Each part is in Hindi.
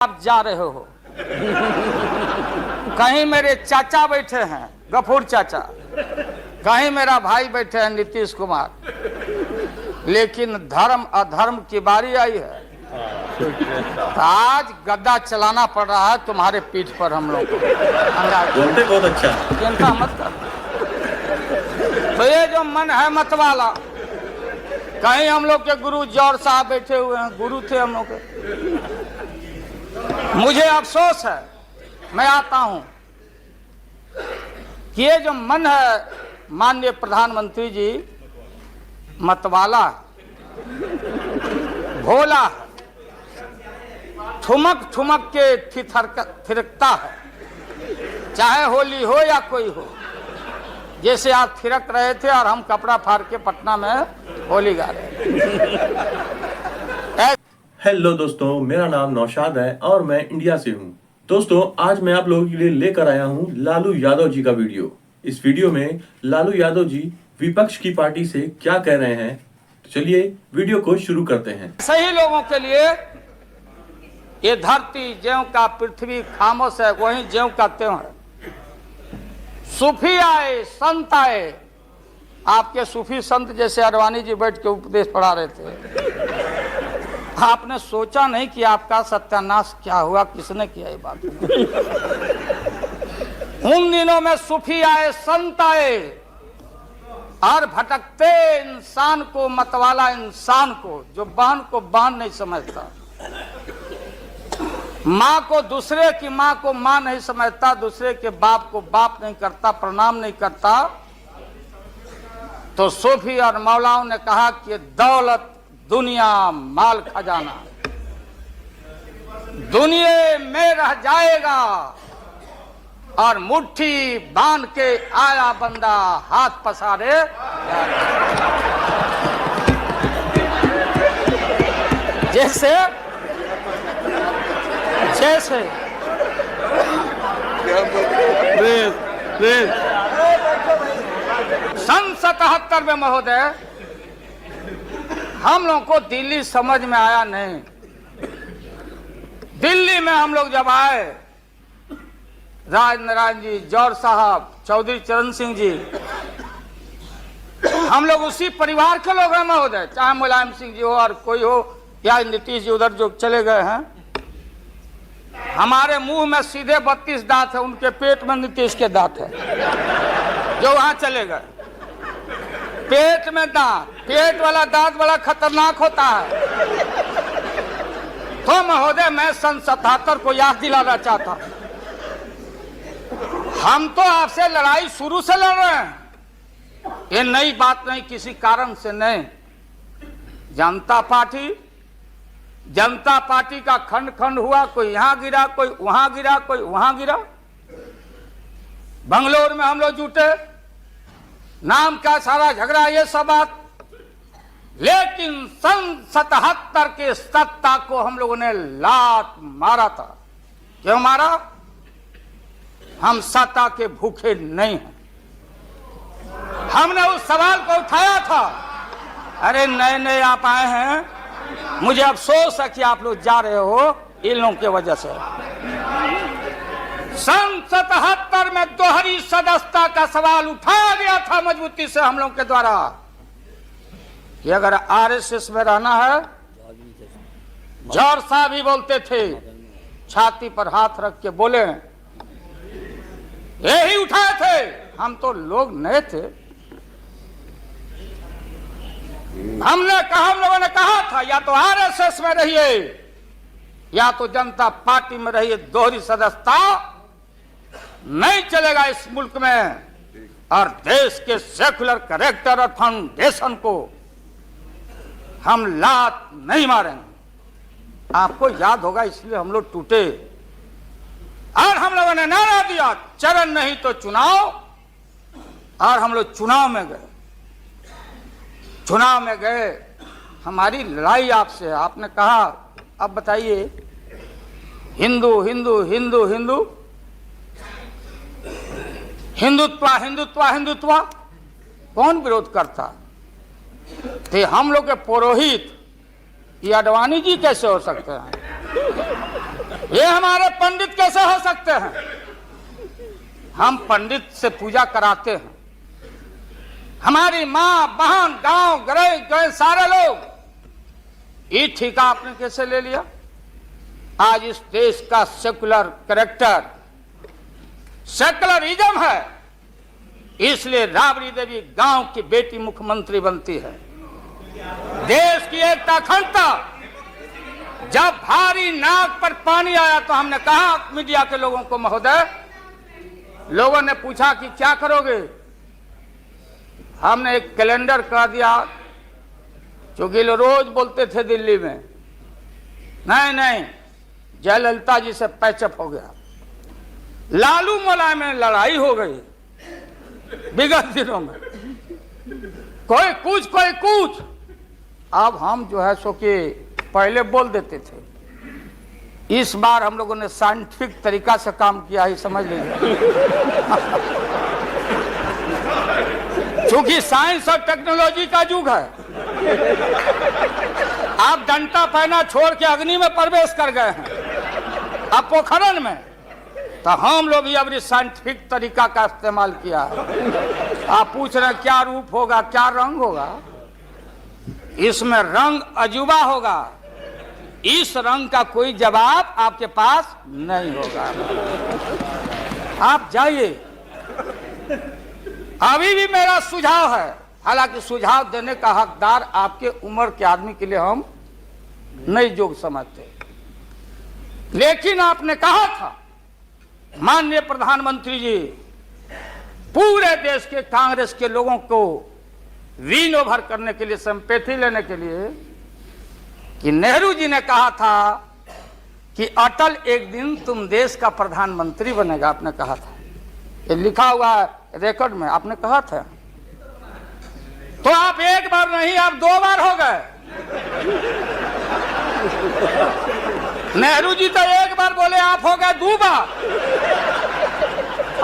आप जा रहे हो कहीं मेरे चाचा बैठे हैं गफूर चाचा, कहीं मेरा भाई बैठे हैं नीतीश कुमार, लेकिन धर्म अधर्म की बारी आई है तो आज गद्दा चलाना पड़ रहा है तुम्हारे पीठ पर। हम लोग बोलते बहुत अच्छा, चिंता मत कर। तो ये जो मन है मत वाला, कहीं हम लोग के गुरु जौहर साहब बैठे हुए हैं, गुरु थे हम लोग के। मुझे अफसोस है, मैं आता हूं कि ये जो मन है माननीय प्रधानमंत्री जी मतवाला भोला है, ठुमक ठुमक के थिरकता है, चाहे होली हो या कोई हो। जैसे आप थिरक रहे थे और हम कपड़ा फाड़ के पटना में होली गा रहे हैं। हेलो दोस्तों, मेरा नाम नौशाद है और मैं इंडिया से हूं। दोस्तों, आज मैं आप लोगों के लिए लेकर आया हूं लालू यादव जी का वीडियो। इस वीडियो में लालू यादव जी विपक्ष की पार्टी से क्या कह रहे हैं, तो चलिए वीडियो को शुरू करते हैं। सही लोगों के लिए ये धरती ज्यों का पृथ्वी खामोश है, वहीं ज्यों का त्यों है। सूफी आए, संत आए, आपके सूफी संत जैसे अडवाणी जी बैठ के उपदेश पढ़ा रहे थे। आपने सोचा नहीं कि आपका सत्यानाश क्या हुआ, किसने किया ये बात। उन दिनों में सूफी आए, संत आए और भटकते इंसान को, मतवाला इंसान को, जो बहन को बहन नहीं समझता, माँ को दूसरे की माँ को माँ नहीं समझता, दूसरे के बाप को बाप नहीं करता, प्रणाम नहीं करता, तो सूफी और मौलाओं ने कहा कि दौलत दुनिया माल खजाना दुनिया में रह जाएगा और मुट्ठी बांध के आया बंदा हाथ पसारे। जैसे जैसे सन 77 में महोदय हम लोग को दिल्ली समझ में आया नहीं। दिल्ली में हम लोग जब आए, राज नारायण जी, जौहर साहब, चौधरी चरण सिंह जी, हम लोग उसी परिवार के लोग हैं महोदय, चाहे मुलायम सिंह जी हो और कोई हो या नीतीश जी उधर जो चले गए हैं। हमारे मुंह में सीधे 32 दांत है, उनके पेट में नीतीश के दांत है जो वहां चले गए। पेट में दांत, पेट वाला दांत बड़ा खतरनाक होता है। तो महोदय मैं सन 77 को याद दिलाना चाहता हूं, हम तो आपसे लड़ाई शुरू से लड़ रहे हैं, ये नई बात नहीं, किसी कारण से नहीं। जनता पार्टी का खंड खंड हुआ, कोई यहां गिरा, कोई वहां गिरा, कोई वहां गिरा। बंगलोर में हम लोग जुटे, नाम का सारा झगड़ा, ये सब बात। लेकिन सन 77 के सत्ता को हम लोगों ने लात मारा था। क्यों मारा? हम सत्ता के भूखे नहीं हैं। हमने उस सवाल को उठाया था। अरे नए नए आप आए हैं, मुझे अफसोस है कि आप लोग जा रहे हो इन लोगों की वजह से। सन 77 में दोहरी सदस्यता का सवाल उठाया गया था मजबूती से हम लोग के द्वारा कि अगर आरएसएस में रहना है, जौहर साहब भी बोलते थे, छाती पर हाथ रख के बोले, यही उठाए थे। हम तो लोग नए थे, हम लोगों ने कहा था या तो आरएसएस में रहिए या तो जनता पार्टी में रहिए। दोहरी सदस्यता नहीं चलेगा इस मुल्क में, और देश के सेकुलर कैरेक्टर और फाउंडेशन को हम लात नहीं मारेंगे। आपको याद होगा, इसलिए हम लोग टूटे और हम लोगों ने नारा दिया, चरण नहीं तो चुनाव। और हम लोग चुनाव में गए। चुनाव में गए, हमारी लड़ाई आपसे है। आपने कहा अब बताइए, हिंदू हिंदू हिंदू हिंदू हिंदुत्व हिंदुत्व हिंदुत्व कौन विरोध करता? थे हम लोग के पुरोहित ये अडवाणी जी कैसे हो सकते हैं? ये हमारे पंडित कैसे हो सकते हैं? हम पंडित से पूजा कराते हैं। हमारी माँ बहन गांव गए सारे लोग, ये ठेका आपने कैसे ले लिया? आज इस देश का सेकुलर कैरेक्टर सेकुलरिज्म है, इसलिए राबड़ी देवी गांव की बेटी मुख्यमंत्री बनती है। देश की एकता अखंडता, जब भारी नाक पर पानी आया तो हमने कहा मीडिया के लोगों को, महोदय, लोगों ने पूछा कि क्या करोगे? हमने एक कैलेंडर कर दिया, क्योंकि लोग रोज बोलते थे दिल्ली में, नहीं जयललिता जी से पैचअप हो गया, लालू मुलायम में लड़ाई हो गई विगत दिनों में, कोई कुछ। अब हम जो है सो कि पहले बोल देते थे, इस बार हम लोगों ने साइंटिफिक तरीका से काम किया है, समझ लीजिए। क्योंकि साइंस और टेक्नोलॉजी का युग है। आप डंडा पहना छोड़ के अग्नि में प्रवेश कर गए हैं, अब पोखरन में, तो हम लोग भी अब साइंटिफिक तरीका का इस्तेमाल किया है। आप पूछ रहे हैं क्या रूप होगा, क्या रंग होगा? इसमें रंग अजूबा होगा, इस रंग का कोई जवाब आपके पास नहीं होगा। आप जाइए। अभी भी मेरा सुझाव है, हालांकि सुझाव देने का हकदार आपके उम्र के आदमी के लिए हम नहीं योग्य समझते, लेकिन आपने कहा था माननीय प्रधानमंत्री जी, पूरे देश के कांग्रेस के लोगों को विन ओवर करने के लिए, संपैथी लेने के लिए, कि नेहरू जी ने कहा था कि अटल एक दिन तुम देश का प्रधानमंत्री बनेगा। आपने कहा था, ये लिखा हुआ है रिकॉर्ड में, आपने कहा था। तो आप एक बार नहीं, आप 2 बार हो गए। नेहरू जी तो एक बार बोले, आप हो गए 2 बार।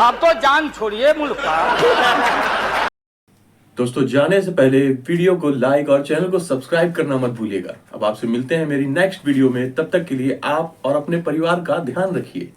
आप तो जान छोड़िए मुल्क का। दोस्तों, जाने से पहले वीडियो को लाइक और चैनल को सब्सक्राइब करना मत भूलिएगा। अब आपसे मिलते हैं मेरी नेक्स्ट वीडियो में, तब तक के लिए आप और अपने परिवार का ध्यान रखिए।